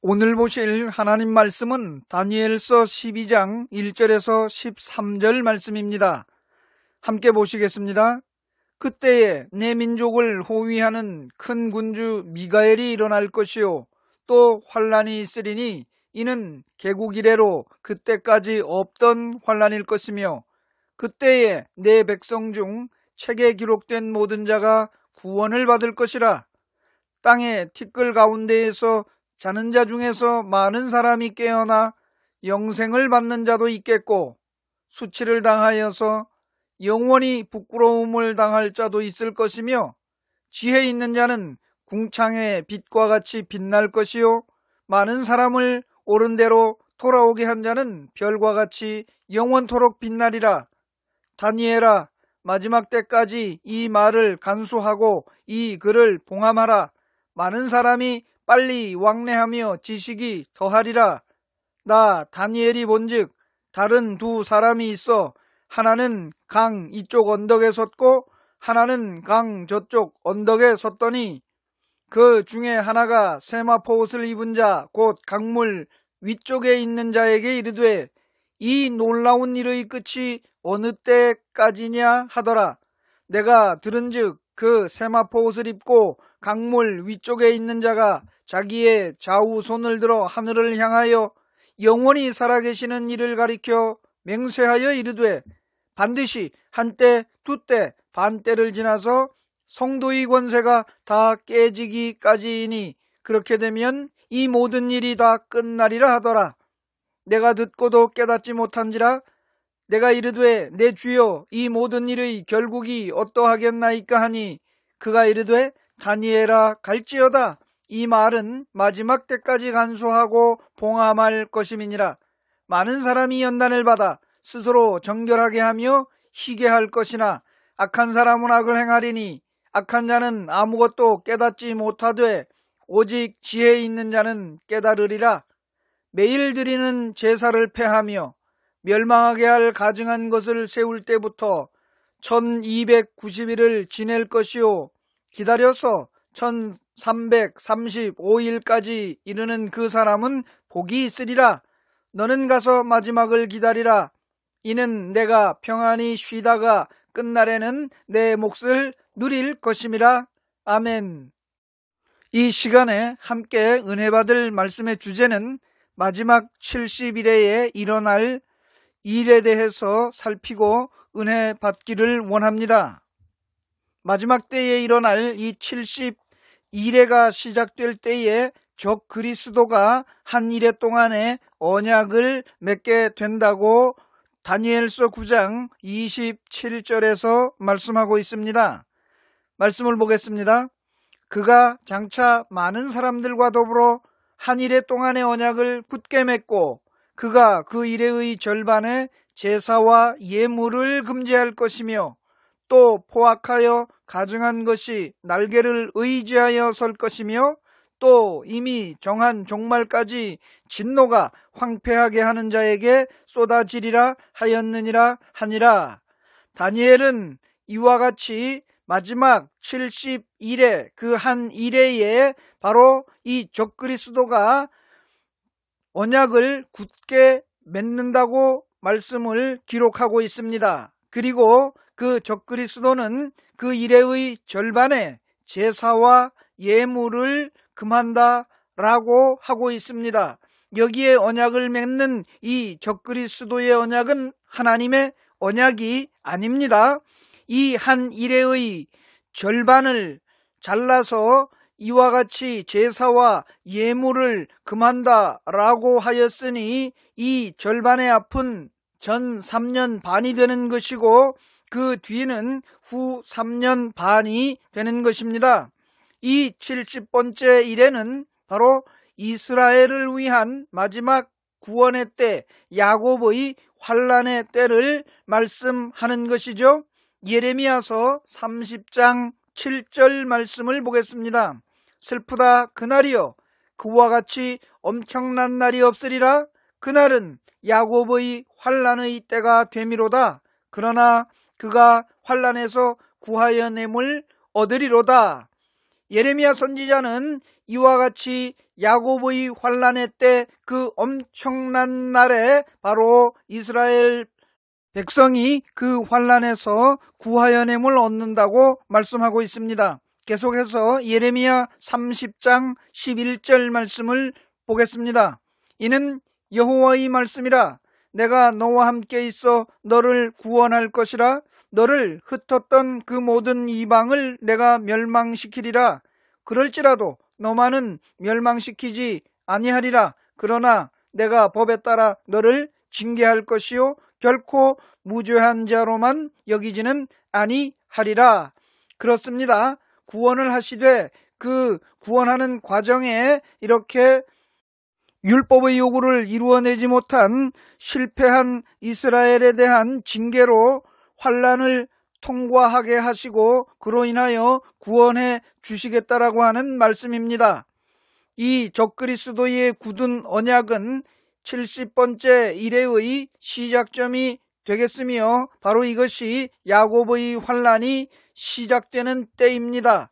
오늘 보실 하나님 말씀은 다니엘서 12장 1절에서 13절 말씀입니다. 함께 보시겠습니다. 그때에 내 민족을 호위하는 큰 군주 미가엘이 일어날 것이요 또 환란이 있으리니 이는 개국 이래로 그때까지 없던 환란일 것이며 그때에 내 백성 중 책에 기록된 모든 자가 구원을 받을 것이라. 땅의 티끌 가운데에서 자는 자 중에서 많은 사람이 깨어나 영생을 받는 자도 있겠고 수치를 당하여서 영원히 부끄러움을 당할 자도 있을 것이며 지혜 있는 자는 궁창의 빛과 같이 빛날 것이요 많은 사람을 옳은 대로 돌아오게 한 자는 별과 같이 영원토록 빛나리라. 다니엘아, 마지막 때까지 이 말을 간수하고 이 글을 봉함하라. 많은 사람이 빨리 왕래하며 지식이 더하리라. 나 다니엘이 본즉 다른 두 사람이 있어 하나는 강 이쪽 언덕에 섰고 하나는 강 저쪽 언덕에 섰더니 그 중에 하나가 세마포 옷을 입은 자 곧 강물 위쪽에 있는 자에게 이르되 이 놀라운 일의 끝이 어느 때까지냐 하더라. 내가 들은즉 그 세마포 옷을 입고 강물 위쪽에 있는 자가 자기의 좌우 손을 들어 하늘을 향하여 영원히 살아계시는 이를 가리켜 맹세하여 이르되 반드시 한때 두때 반때를 지나서 성도의 권세가 다 깨지기까지이니 그렇게 되면 이 모든 일이 다 끝나리라 하더라. 내가 듣고도 깨닫지 못한지라. 내가 이르되 내 주여 이 모든 일의 결국이 어떠하겠나이까 하니 그가 이르되 다니엘아 갈지어다. 이 말은 마지막 때까지 간수하고 봉함할 것임이니라. 많은 사람이 연단을 받아 스스로 정결하게 하며 희게 할 것이나 악한 사람은 악을 행하리니 악한 자는 아무것도 깨닫지 못하되 오직 지혜 있는 자는 깨달으리라. 매일 드리는 제사를 폐하며 멸망하게 할 가증한 것을 세울 때부터 1290일을 지낼 것이요 기다려서 1335일까지 이르는 그 사람은 복이 있으리라. 너는 가서 마지막을 기다리라. 이는 내가 평안히 쉬다가 끝날에는 내 몫을 누릴 것임이라. 아멘. 이 시간에 함께 은혜 받을 말씀의 주제는 마지막 70일에 일어날 일에 대해서 살피고 은혜 받기를 원합니다. 마지막 때에 일어날 이 70일회가 시작될 때에 적 그리스도가 한 일해 동안에 언약을 맺게 된다고 다니엘서 9장 27절에서 말씀하고 있습니다. 말씀을 보겠습니다. 그가 장차 많은 사람들과 더불어 한 일해 동안의 언약을 굳게 맺고 그가 그 일회의 절반에 제사와 예물을 금지할 것이며 또 포악하여 가증한 것이 날개를 의지하여 설 것이며 또 이미 정한 종말까지 진노가 황폐하게 하는 자에게 쏟아지리라 하였느니라 하니라. 다니엘은 이와 같이 마지막 70일에 그 한 일회에 바로 이 적그리스도가 언약을 굳게 맺는다고 말씀을 기록하고 있습니다. 그리고 그 적그리스도는 그 일회의 절반에 제사와 예물을 금한다라고 하고 있습니다. 여기에 언약을 맺는 이 적그리스도의 언약은 하나님의 언약이 아닙니다. 이 한 일회의 절반을 잘라서 이와 같이 제사와 예물을 금한다라고 하였으니 이 절반의 앞은 전 3년 반이 되는 것이고 그 뒤는 후 3년 반이 되는 것입니다. 이 70번째 일에는 바로 이스라엘을 위한 마지막 구원의 때, 야곱의 환란의 때를 말씀하는 것이죠. 예레미야서 30장 7절 말씀을 보겠습니다. 슬프다 그날이여 그와 같이 엄청난 날이 없으리라. 그날은 야곱의 환란의 때가 되미로다. 그러나 그가 환란에서 구하여 냄을 얻으리로다. 예레미야 선지자는 이와 같이 야곱의 환난의 때 그 엄청난 날에 바로 이스라엘 백성이 그 환난에서 구하여냄을 얻는다고 말씀하고 있습니다. 계속해서 예레미야 30장 11절 말씀을 보겠습니다. 이는 여호와의 말씀이라. 내가 너와 함께 있어 너를 구원할 것이라. 너를 흩었던 그 모든 이방을 내가 멸망시키리라. 그럴지라도 너만은 멸망시키지 아니하리라. 그러나 내가 법에 따라 너를 징계할 것이요 결코 무죄한 자로만 여기지는 아니하리라. 그렇습니다. 구원을 하시되 그 구원하는 과정에 이렇게 율법의 요구를 이루어내지 못한 실패한 이스라엘에 대한 징계로 환난을 통과하게 하시고 그로 인하여 구원해 주시겠다라고 하는 말씀입니다. 이 적그리스도의 굳은 언약은 70번째 이래의 시작점이 되겠으며 바로 이것이 야곱의 환난이 시작되는 때입니다.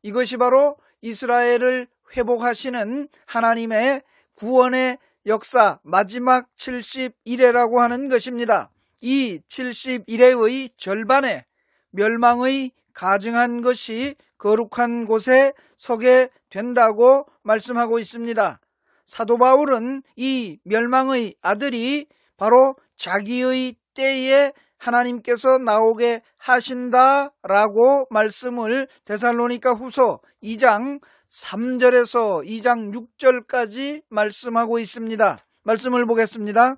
이것이 바로 이스라엘을 회복하시는 하나님의 구원의 역사 마지막 70일회라고 하는 것입니다. 이 70일회의 절반에 멸망의 가증한 것이 거룩한 곳에 서게 된다고 말씀하고 있습니다. 사도 바울은 이 멸망의 아들이 바로 자기의 때에 하나님께서 나오게 하신다라고 말씀을 데살로니가 후서 2장 3절에서 2장 6절까지 말씀하고 있습니다. 말씀을 보겠습니다.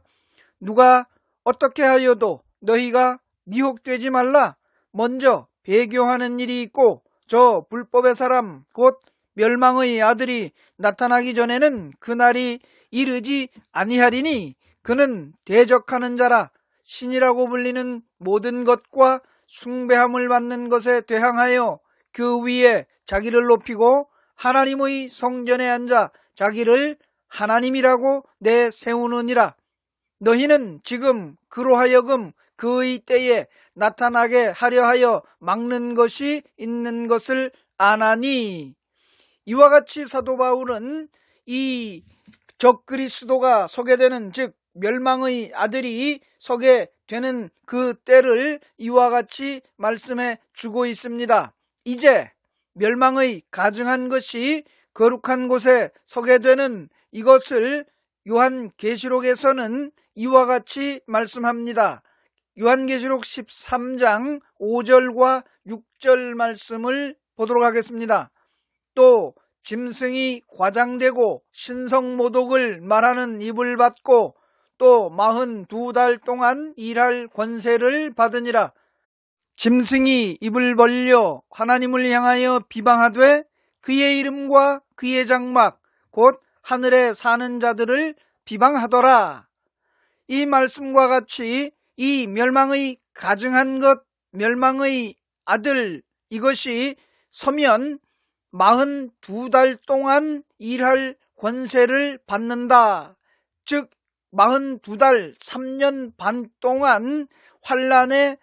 누가 어떻게 하여도 너희가 미혹되지 말라. 먼저 배교하는 일이 있고 저 불법의 사람 곧 멸망의 아들이 나타나기 전에는 그날이 이르지 아니하리니 그는 대적하는 자라. 신이라고 불리는 모든 것과 숭배함을 받는 것에 대항하여 그 위에 자기를 높이고 하나님의 성전에 앉아 자기를 하나님이라고 내세우느니라. 너희는 지금 그로 하여금 그의 때에 나타나게 하려 하여 막는 것이 있는 것을 아나니. 이와 같이 사도 바울은 이 적그리스도가 서게 되는 즉 멸망의 아들이 서게 되는 그 때를 이와 같이 말씀해 주고 있습니다. 이제 멸망의 가증한 것이 거룩한 곳에 서게 되는 이것을 요한계시록에서는 이와 같이 말씀합니다. 요한계시록 13장 5절과 6절 말씀을 보도록 하겠습니다. 또 짐승이 과장되고 신성모독을 말하는 입을 받고 또 42달 동안 일할 권세를 받으니라. 짐승이 입을 벌려 하나님을 향하여 비방하되 그의 이름과 그의 장막 곧 하늘에 사는 자들을 비방하더라. 이 말씀과 같이 이 멸망의 가증한 것, 멸망의 아들 이것이 서면 42달 동안 일할 권세를 받는다. 즉 42달 3년 반 동안 환난에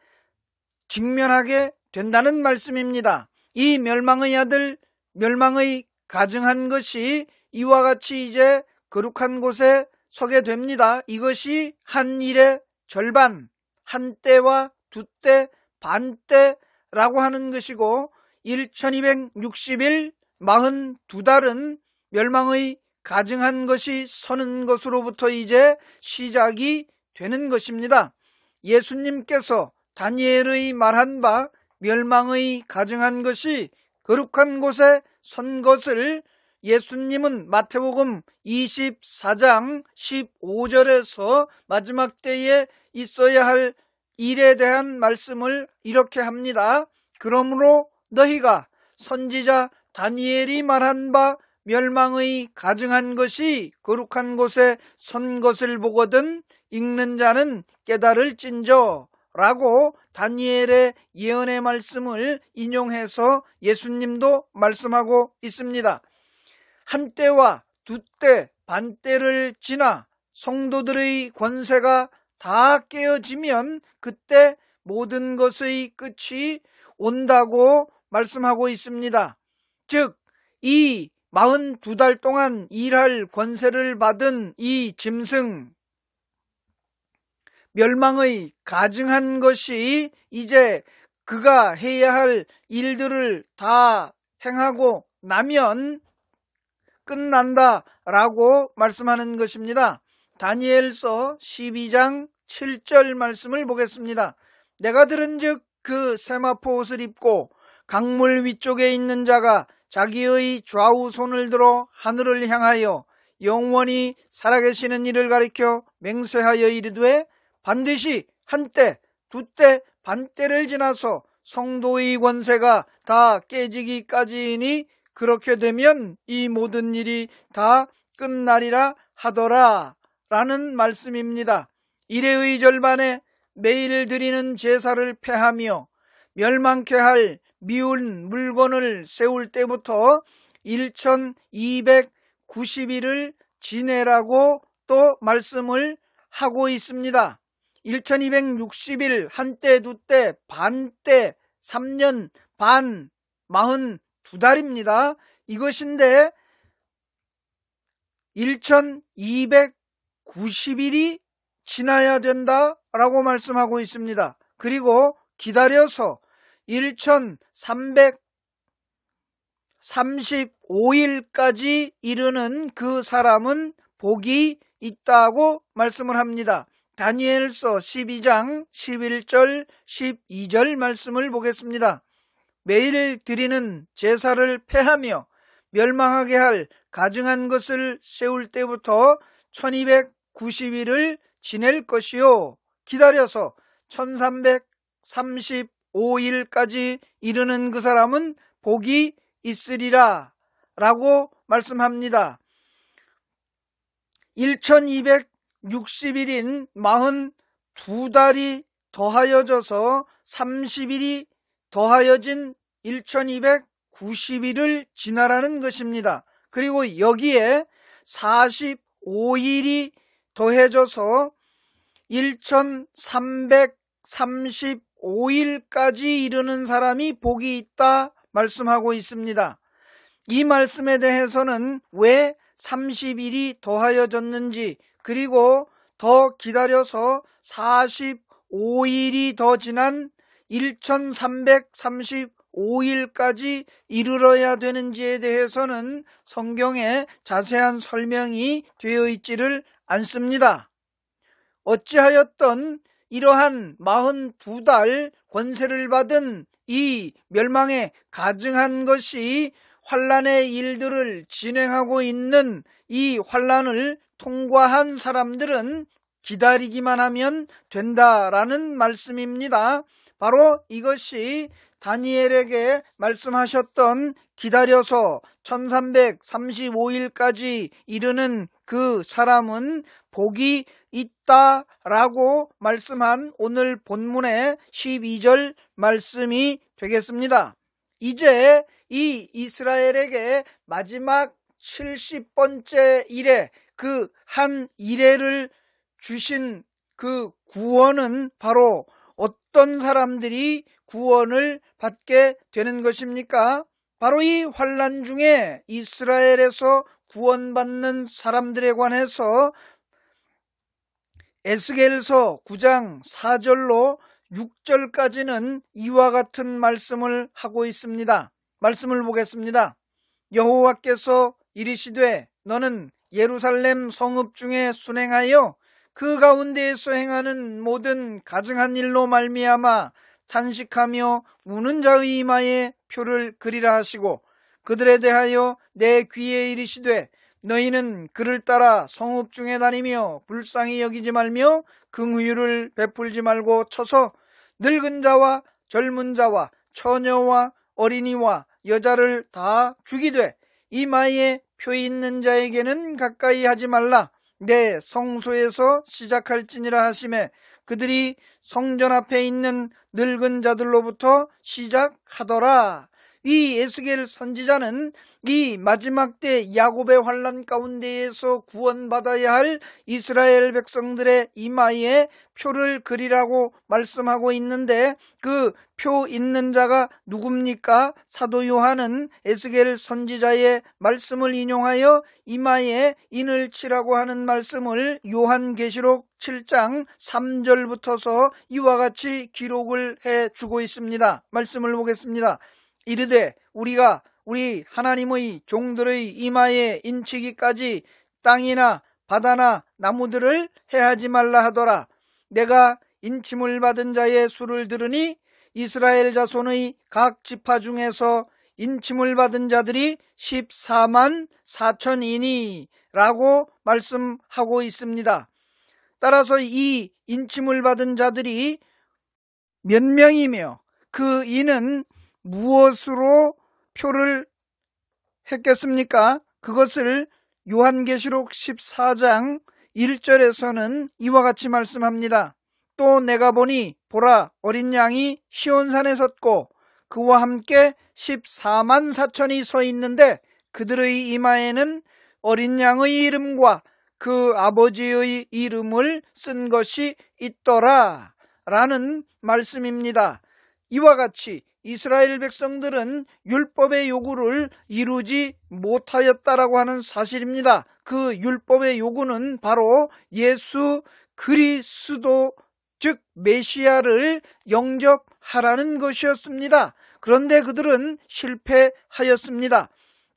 직면하게 된다는 말씀입니다. 이 멸망의 아들, 멸망의 가증한 것이 이와 같이 이제 거룩한 곳에 서게 됩니다. 이것이 한 일의 절반, 한 때와 두 때, 반 때라고 하는 것이고 1260일 42달은 멸망의 가증한 것이 서는 것으로부터 이제 시작이 되는 것입니다. 예수님께서 다니엘의 말한 바 멸망의 가증한 것이 거룩한 곳에 선 것을 예수님은 마태복음 24장 15절에서 마지막 때에 있어야 할 일에 대한 말씀을 이렇게 합니다. 그러므로 너희가 선지자 다니엘이 말한 바 멸망의 가증한 것이 거룩한 곳에 선 것을 보거든 읽는 자는 깨달을진저 라고 다니엘의 예언의 말씀을 인용해서 예수님도 말씀하고 있습니다. 한 때와 두 때, 반 때를 지나 성도들의 권세가 다 깨어지면 그때 모든 것의 끝이 온다고 말씀하고 있습니다. 즉 이 42달 동안 일할 권세를 받은 이 짐승, 멸망의 가증한 것이 이제 그가 해야 할 일들을 다 행하고 나면 끝난다라고 말씀하는 것입니다. 다니엘서 12장 7절 말씀을 보겠습니다. 내가 들은즉 그 세마포 옷을 입고 강물 위쪽에 있는 자가 자기의 좌우 손을 들어 하늘을 향하여 영원히 살아계시는 이를 가리켜 맹세하여 이르되 반드시 한때 두때 반때를 지나서 성도의 권세가 다 깨지기까지이니 그렇게 되면 이 모든 일이 다 끝나리라 하더라 라는 말씀입니다. 일회의 절반에 매일 드리는 제사를 폐하며 멸망케 할 미운 물건을 세울 때부터 1290일을 지내라고 또 말씀을 하고 있습니다. 1260일, 한때, 두때, 반때, 3년, 반, 42달입니다. 이것인데 1290일이 지나야 된다라고 말씀하고 있습니다. 그리고 기다려서 1335일까지 이르는 그 사람은 복이 있다고 말씀을 합니다. 다니엘서 12장 11절 12절 말씀을 보겠습니다. 매일 드리는 제사를 폐하며 멸망하게 할 가증한 것을 세울 때부터 1290일을 지낼 것이요 기다려서 1335일까지 이르는 그 사람은 복이 있으리라 라고 말씀합니다. 1260일인 42달이 더하여져서 30일이 더하여진 1290일을 지나라는 것입니다. 그리고 여기에 45일이 더해져서 1335일까지 이르는 사람이 복이 있다 말씀하고 있습니다. 이 말씀에 대해서는 왜 30일이 더하여졌는지, 그리고 더 기다려서 45일이 더 지난 1335일까지 이르러야 되는지에 대해서는 성경에 자세한 설명이 되어 있지를 않습니다. 어찌하였던 이러한 42달 권세를 받은 이 멸망에 가증한 것이 환란의 일들을 진행하고 있는 이 환란을 통과한 사람들은 기다리기만 하면 된다라는 말씀입니다. 바로 이것이 다니엘에게 말씀하셨던 기다려서 1335일까지 이르는 그 사람은 복이 있다라고 말씀한 오늘 본문의 12절 말씀이 되겠습니다. 이제 이 이스라엘에게 마지막 70번째 이레, 그 한 이레를 주신 그 구원은 바로 어떤 사람들이 구원을 받게 되는 것입니까? 바로 이 환난 중에 이스라엘에서 구원받는 사람들에 관해서 에스겔서 9장 4절로 6절까지는 이와 같은 말씀을 하고 있습니다. 말씀을 보겠습니다. 여호와께서 이르시되 너는 예루살렘 성읍 중에 순행하여 그 가운데에서 행하는 모든 가증한 일로 말미암아 탄식하며 우는 자의 이마에 표를 그리라 하시고 그들에 대하여 내 귀에 이르시되 너희는 그를 따라 성읍 중에 다니며 불쌍히 여기지 말며 긍휼을 베풀지 말고 쳐서 늙은 자와 젊은 자와 처녀와 어린이와 여자를 다 죽이되 이마에 표 있는 자에게는 가까이 하지 말라. 내 성소에서 시작할지니라 하시매 그들이 성전 앞에 있는 늙은 자들로부터 시작하더라. 이 에스겔 선지자는 이 마지막 때 야곱의 환난 가운데에서 구원받아야 할 이스라엘 백성들의 이마에 표를 그리라고 말씀하고 있는데, 그 표 있는 자가 누굽니까? 사도 요한은 에스겔 선지자의 말씀을 인용하여 이마에 인을 치라고 하는 말씀을 요한계시록 7장 3절부터서 이와 같이 기록을 해주고 있습니다. 말씀을 보겠습니다. 이르되 우리가 우리 하나님의 종들의 이마에 인치기까지 땅이나 바다나 나무들을 해하지 말라 하더라. 내가 인침을 받은 자의 수를 들으니 이스라엘 자손의 각 지파 중에서 인침을 받은 자들이 14만 4천이니 라고 말씀하고 있습니다. 따라서 이 인침을 받은 자들이 몇 명이며 그 이는 무엇으로 표를 했겠습니까? 그것을 요한계시록 14장 1절에서는 이와 같이 말씀합니다. 또 내가 보니 보라, 어린 양이 시온산에 섰고 그와 함께 14만 4천이 서 있는데 그들의 이마에는 어린 양의 이름과 그 아버지의 이름을 쓴 것이 있더라 라는 말씀입니다. 이와 같이 이스라엘 백성들은 율법의 요구를 이루지 못하였다라고 하는 사실입니다. 그 율법의 요구는 바로 예수 그리스도, 즉 메시아를 영접하라는 것이었습니다. 그런데 그들은 실패하였습니다.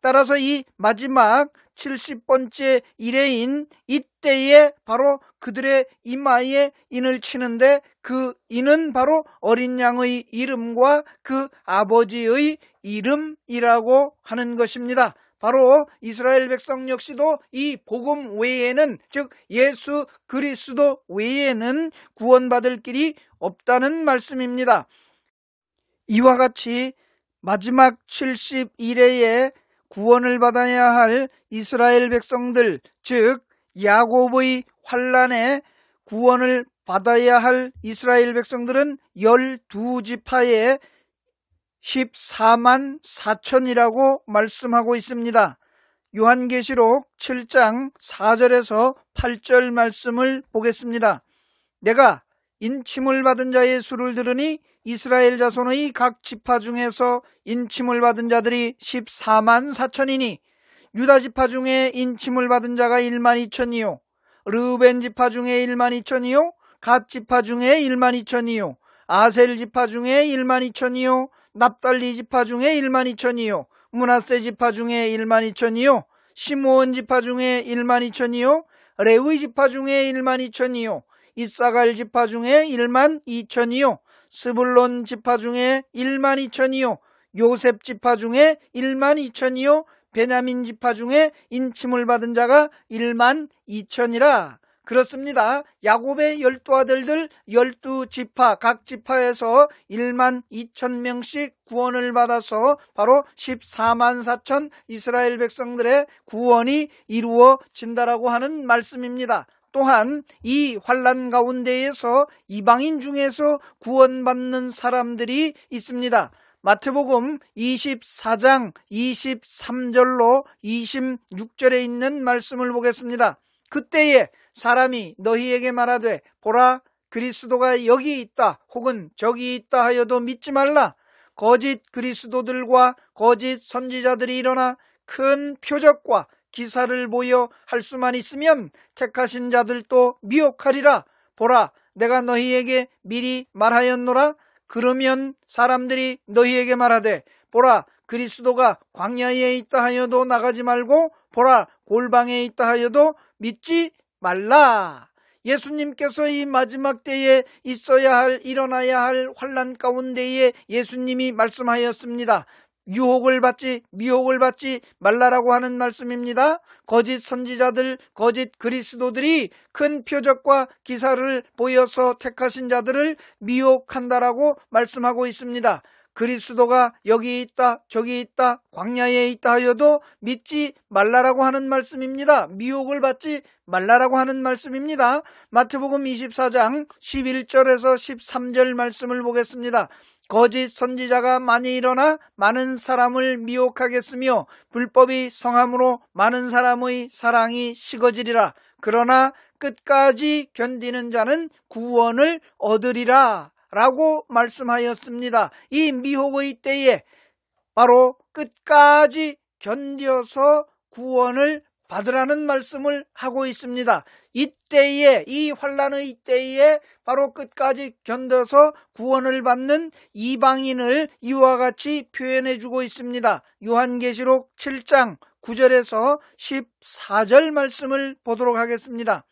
따라서 이 마지막 70번째 이레인 이때에 바로 그들의 이마에 인을 치는데 그 인은 바로 어린 양의 이름과 그 아버지의 이름이라고 하는 것입니다. 바로 이스라엘 백성 역시도 이 복음 외에는, 즉 예수 그리스도 외에는 구원받을 길이 없다는 말씀입니다. 이와 같이 마지막 70일에 구원을 받아야 할 이스라엘 백성들, 즉 야곱의 환난에 구원을 받아야 할 이스라엘 백성들은 12지파에 14만 4천이라고 말씀하고 있습니다. 요한계시록 7장 4절에서 8절 말씀을 보겠습니다. 내가 인침을 받은 자의 수를 들으니 이스라엘 자손의 각 지파 중에서 인침을 받은 자들이 14만 4천이니 유다 지파 중에 인침을 받은 자가 1만 2천이요 르우벤 지파 중에 1만 2천이요 갓 지파 중에 1만 2천이요 아셀 지파 중에 1만 2천이요 납달리 지파 중에 1만 2천이요 므낫세 지파 중에 1만 2천이요 시므온 지파 중에 1만 2천이요 레위 지파 중에 1만 2천이요 이사갈 지파 중에 1만 2천이요 스불론 지파 중에 1만 2천이요 요셉 지파 중에 1만 2천이요 베냐민 지파 중에 인침을 받은 자가 1만 2천이라. 그렇습니다. 야곱의 12아들들 12지파 각 지파에서 1만 2천 명씩 구원을 받아서 바로 14만 4천 이스라엘 백성들의 구원이 이루어진다라고 하는 말씀입니다. 또한 이 환난 가운데에서 이방인 중에서 구원받는 사람들이 있습니다. 마태복음 24장 23절로 26절에 있는 말씀을 보겠습니다. 그때에 사람이 너희에게 말하되 보라 그리스도가 여기 있다 혹은 저기 있다 하여도 믿지 말라. 거짓 그리스도들과 거짓 선지자들이 일어나 큰 표적과 기사를 보여 할 수만 있으면 택하신 자들도 미혹하리라. 보라 내가 너희에게 미리 말하였노라. 그러면 사람들이 너희에게 말하되 보라 그리스도가 광야에 있다 하여도 나가지 말고 보라 골방에 있다 하여도 믿지 말라. 예수님께서 이 마지막 때에 있어야 할, 일어나야 할 환난 가운데에 예수님이 말씀하였습니다. 유혹을 받지 미혹을 받지 말라라고 하는 말씀입니다. 거짓 선지자들 거짓 그리스도들이 큰 표적과 기사를 보여서 택하신 자들을 미혹한다라고 말씀하고 있습니다. 그리스도가 여기 있다 저기 있다 광야에 있다 하여도 믿지 말라라고 하는 말씀입니다. 미혹을 받지 말라라고 하는 말씀입니다. 마태복음 24장 11절에서 13절 말씀을 보겠습니다. 거짓 선지자가 많이 일어나 많은 사람을 미혹하겠으며 불법이 성함으로 많은 사람의 사랑이 식어지리라. 그러나 끝까지 견디는 자는 구원을 얻으리라 라고 말씀하였습니다. 이 미혹의 때에 바로 끝까지 견뎌서 구원을 받으라는 말씀을 하고 있습니다. 이때에, 이 환난의 때에 바로 끝까지 견뎌서 구원을 받는 이방인을 이와 같이 표현해 주고 있습니다. 요한계시록 7장 9절에서 14절 말씀을 보도록 하겠습니다.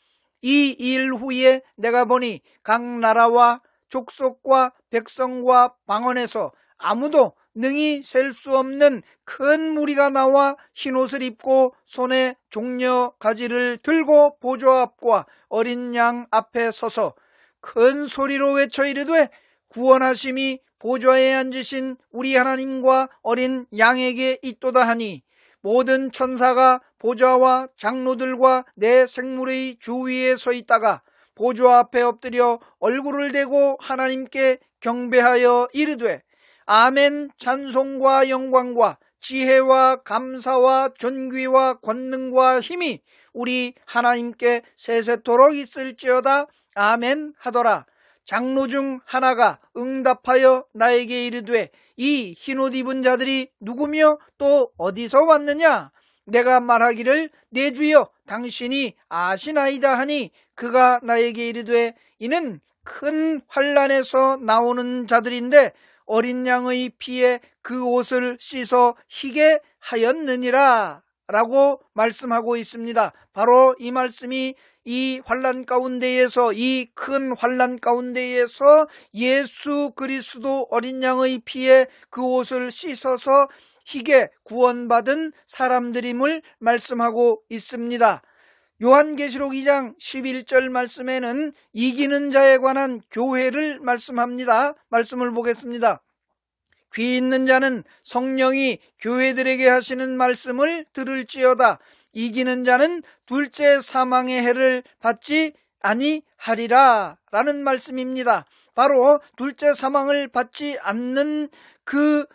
이 일 후에 내가 보니 각 나라와 족속과 백성과 방언에서 아무도 능히 셀 수 없는 큰 무리가 나와 흰옷을 입고 손에 종려 가지를 들고 보좌 앞과 어린 양 앞에 서서 큰 소리로 외쳐 이르되 구원하심이 보좌에 앉으신 우리 하나님과 어린 양에게 있도다 하니 모든 천사가 보좌와 장로들과 내 생물의 주위에 서 있다가 보좌 앞에 엎드려 얼굴을 대고 하나님께 경배하여 이르되 아멘. 찬송과 영광과 지혜와 감사와 존귀와 권능과 힘이 우리 하나님께 세세토록 있을지어다. 아멘 하더라. 장로 중 하나가 응답하여 나에게 이르되 이 흰옷 입은 자들이 누구며 또 어디서 왔느냐? 내가 말하기를 내 주여 당신이 아시나이다 하니 그가 나에게 이르되 이는 큰 환난에서 나오는 자들인데 어린 양의 피에 그 옷을 씻어 희게 하였느니라 라고 말씀하고 있습니다. 바로 이 말씀이 이 환난 가운데에서, 이 큰 환난 가운데에서 예수 그리스도 어린 양의 피에 그 옷을 씻어서 희게 구원받은 사람들임을 말씀하고 있습니다. 요한계시록 2장 11절 말씀에는 이기는 자에 관한 교회를 말씀합니다. 말씀을 보겠습니다. 귀 있는 자는 성령이 교회들에게 하시는 말씀을 들을지어다. 이기는 자는 둘째 사망의 해를 받지 아니하리라 라는 말씀입니다. 바로 둘째 사망을 받지 않는 그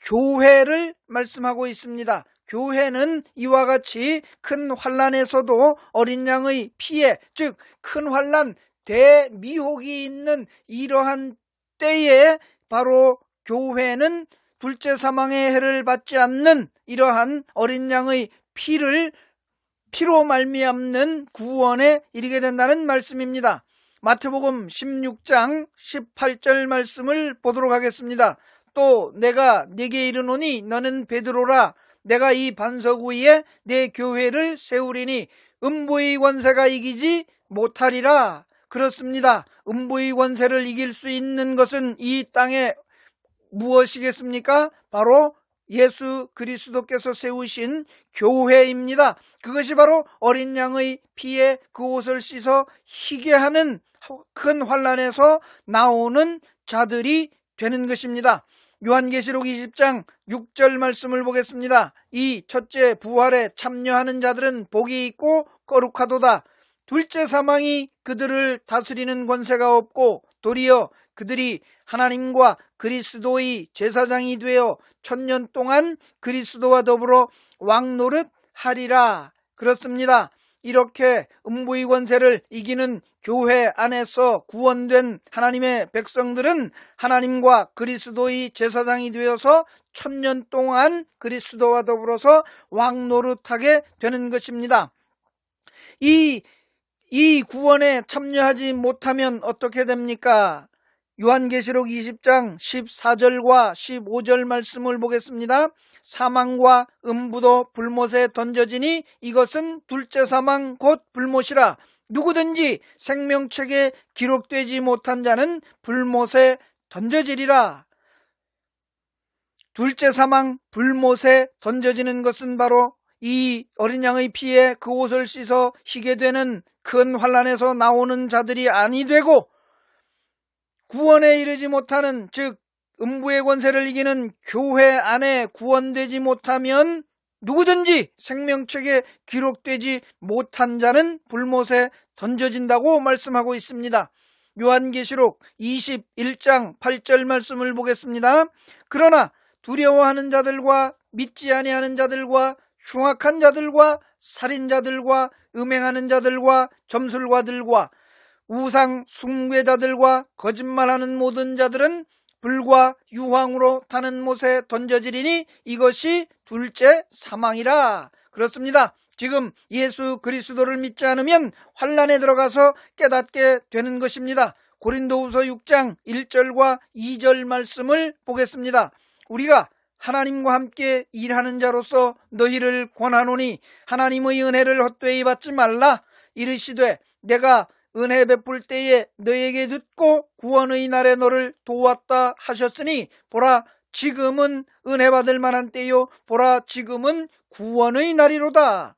교회를 말씀하고 있습니다. 교회는 이와 같이 큰 환난에서도 어린 양의 피에, 즉 큰 환난, 대미혹이 있는 이러한 때에 바로 교회는 둘째 사망의 해를 받지 않는 이러한 어린 양의 피로 말미암는 구원에 이르게 된다는 말씀입니다. 마태복음 16장 18절 말씀을 보도록 하겠습니다. 또 내가 네게 이르노니 너는 베드로라. 내가 이 반석 위에 내 교회를 세우리니 음부의 권세가 이기지 못하리라. 그렇습니다. 음부의 권세를 이길 수 있는 것은 이 땅에 무엇이겠습니까? 바로 예수 그리스도께서 세우신 교회입니다. 그것이 바로 어린 양의 피에 그 옷을 씻어 희게 하는 큰 환난에서 나오는 자들이 되는 것입니다. 요한계시록 20장 6절 말씀을 보겠습니다. 이 첫째 부활에 참여하는 자들은 복이 있고 거룩하도다. 둘째 사망이 그들을 다스리는 권세가 없고 도리어 그들이 하나님과 그리스도의 제사장이 되어 1000년 동안 그리스도와 더불어 왕노릇 하리라. 그렇습니다. 이렇게 음부의 권세를 이기는 교회 안에서 구원된 하나님의 백성들은 하나님과 그리스도의 제사장이 되어서 1000년 동안 그리스도와 더불어서 왕노릇하게 되는 것입니다. 이 구원에 참여하지 못하면 어떻게 됩니까? 요한계시록 20장 14절과 15절 말씀을 보겠습니다. 사망과 음부도 불못에 던져지니 이것은 둘째 사망 곧 불못이라. 누구든지 생명책에 기록되지 못한 자는 불못에 던져지리라. 둘째 사망 불못에 던져지는 것은 바로 이 어린 양의 피에 그 옷을 씻어 희게 되는 큰 환난에서 나오는 자들이 아니 되고 구원에 이르지 못하는, 즉 음부의 권세를 이기는 교회 안에 구원되지 못하면 누구든지 생명책에 기록되지 못한 자는 불못에 던져진다고 말씀하고 있습니다. 요한계시록 21장 8절 말씀을 보겠습니다. 그러나 두려워하는 자들과 믿지 아니하는 자들과 흉악한 자들과 살인자들과 음행하는 자들과 점술가들과 우상 숭배자들과 거짓말하는 모든 자들은 불과 유황으로 타는 못에 던져지리니 이것이 둘째 사망이라. 그렇습니다. 지금 예수 그리스도를 믿지 않으면 환난에 들어가서 깨닫게 되는 것입니다. 고린도후서 6장 1절과 2절 말씀을 보겠습니다. 우리가 하나님과 함께 일하는 자로서 너희를 권하노니 하나님의 은혜를 헛되이 받지 말라. 이르시되 내가 은혜 베풀 때에 너에게 듣고 구원의 날에 너를 도왔다 하셨으니 보라 지금은 은혜 받을 만한 때요 보라 지금은 구원의 날이로다.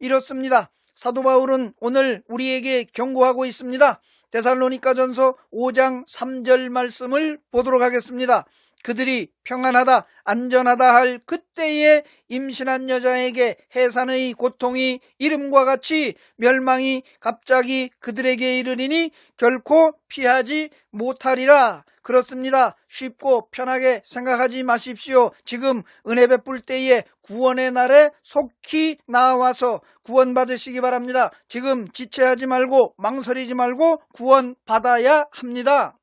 이렇습니다. 사도 바울은 오늘 우리에게 경고하고 있습니다. 데살로니가전서 5장 3절 말씀을 보도록 하겠습니다. 그들이 평안하다 안전하다 할 그때에 임신한 여자에게 해산의 고통이 이름과 같이 멸망이 갑자기 그들에게 이르리니 결코 피하지 못하리라. 그렇습니다. 쉽고 편하게 생각하지 마십시오. 지금 은혜 베풀 때에 구원의 날에 속히 나와서 구원 받으시기 바랍니다. 지금 지체하지 말고 망설이지 말고 구원 받아야 합니다.